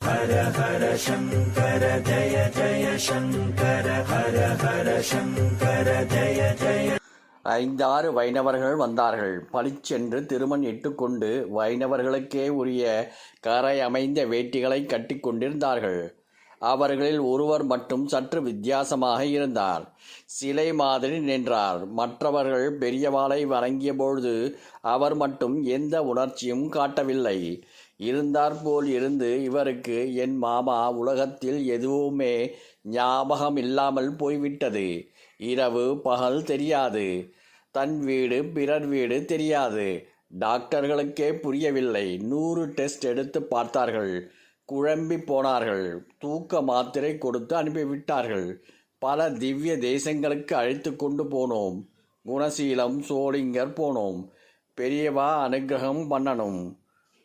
ஹர ஹர சங்கர ஜய ஜய சங்கர ஹர ஹர சங்கர ஜய ஜய. 5-6 வைணவர்கள் வந்தார்கள். பளிச்சென்று திருமண் இட்டுக்கொண்டு வைணவர்களுக்கே உரிய கரை அமைந்த வேட்டிகளை கட்டி கொண்டிருந்தார்கள். அவர்களில் ஒருவர் மட்டும் சற்று வித்தியாசமாக இருந்தார். சிலை மாதிரி நின்றார். மற்றவர்கள் பெரியவாளை வணங்கியபொழுது அவர் மட்டும் எந்த உணர்ச்சியும் காட்டவில்லை. இருந்தாற்போல் இருந்து இவருக்கு என் மாமா உலகத்தில் எதுவுமே ஞாபகம் இல்லாமல் போய்விட்டது. இரவு பகல் தெரியாது. தன் வீடு பிறர் வீடு தெரியாது. டாக்டர்களுக்கே புரியவில்லை. 100 டெஸ்ட் எடுத்து பார்த்தார்கள். குழம்பி போனார்கள். தூக்க மாத்திரை கொடுத்து அனுப்பிவிட்டார்கள். பல திவ்ய தேசங்களுக்கு அழைத்து கொண்டு போனோம். குணசீலம் சோளிங்கர் போனோம். பெரியவா அனுகிரகம் பண்ணணும்.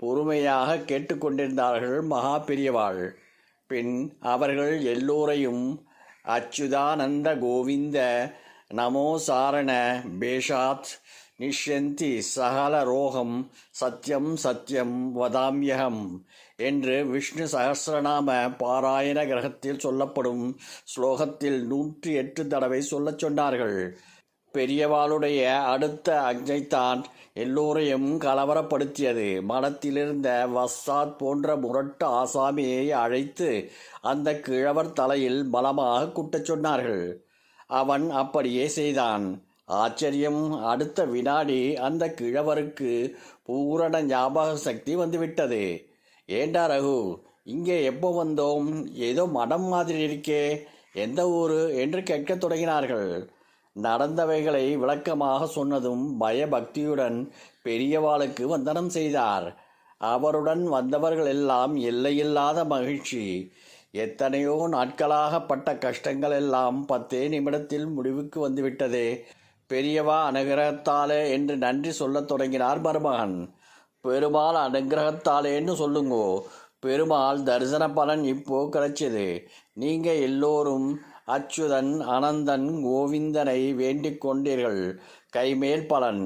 பொறுமையாக கேட்டுக்கொண்டிருந்தார்கள் மகா பெரியவாள். பின் அவர்கள் எல்லோரையும் அச்சுதானந்த கோவிந்த நமோ சாரண பேஷாத் நிஷ்யந்தி சகல ரோகம் சத்யம் சத்யம் வதாமியகம் என்று விஷ்ணு சகஸ்ரநாம பாராயண கிரகத்தில் சொல்லப்படும் ஸ்லோகத்தில் 108 தடவை சொல்லச் சொன்னார்கள். பெரியவாளுடைய அடுத்த அக்ஞைத்தான் எல்லோரையும் கலவரப்படுத்தியது. மனத்திலிருந்த வஸ்தாத் போன்ற முரட்டு ஆசாமியை அழைத்து அந்த கிழவர் தலையில் பலமாக குட்டச் சொன்னார்கள். அவன் அப்படியே செய்தான். ஆச்சரியம், அடுத்த வினாடி அந்த கிழவருக்கு பூரண ஞாபக சக்தி வந்துவிட்டது. ஏண்டா ரகு, இங்கே எப்போ வந்தோம்? ஏதோ மடம் மாதிரி இருக்கே, எந்த ஊரு என்று கேட்கத் தொடங்கினார்கள். நடந்தவைகளை விளக்கமாக சொன்னதும் பயபக்தியுடன் பெரியவாளுக்கு வந்தனம் செய்தார். அவருடன் வந்தவர்கள் எல்லாம் எல்லையில்லாத மகிழ்ச்சி. எத்தனையோ நாட்களாக பட்ட கஷ்டங்கள் எல்லாம் 10 நிமிடத்தில் முடிவுக்கு வந்துவிட்டதே. பெரியவா அனுகிரகத்தாலே என்று நன்றி சொல்லத் தொடங்கினார் மருமகன். பெருமாள் அனுகிரகத்தாலேன்னு சொல்லுங்கோ. பெருமாள் தரிசன பலன் இப்போ கிடைச்சது. நீங்கள் எல்லோரும் அச்சுதன் அனந்தன் கோவிந்தனை வேண்டிக் கொண்டீர்கள். கைமேல் பலன்.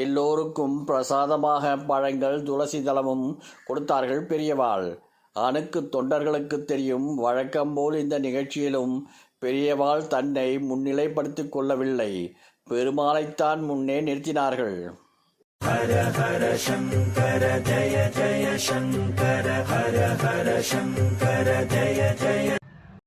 எல்லோருக்கும் பிரசாதமாக பழங்கள் துளசி தளமும் கொடுத்தார்கள் பெரியவாள். அணுக்கு தொண்டர்களுக்கு தெரியும். வழக்கம்போல் இந்த நிகழ்ச்சியிலும் பெரியவாள் தன்னை முன்னிலைப்படுத்திக் கொள்ளவில்லை. பெருமாளைத்தான் முன்னே நிறுத்தினார்கள். ஹர ஹர சங்கர ஜய ஜய சங்கர ஹர ஹர சங்கர ஜய ஜய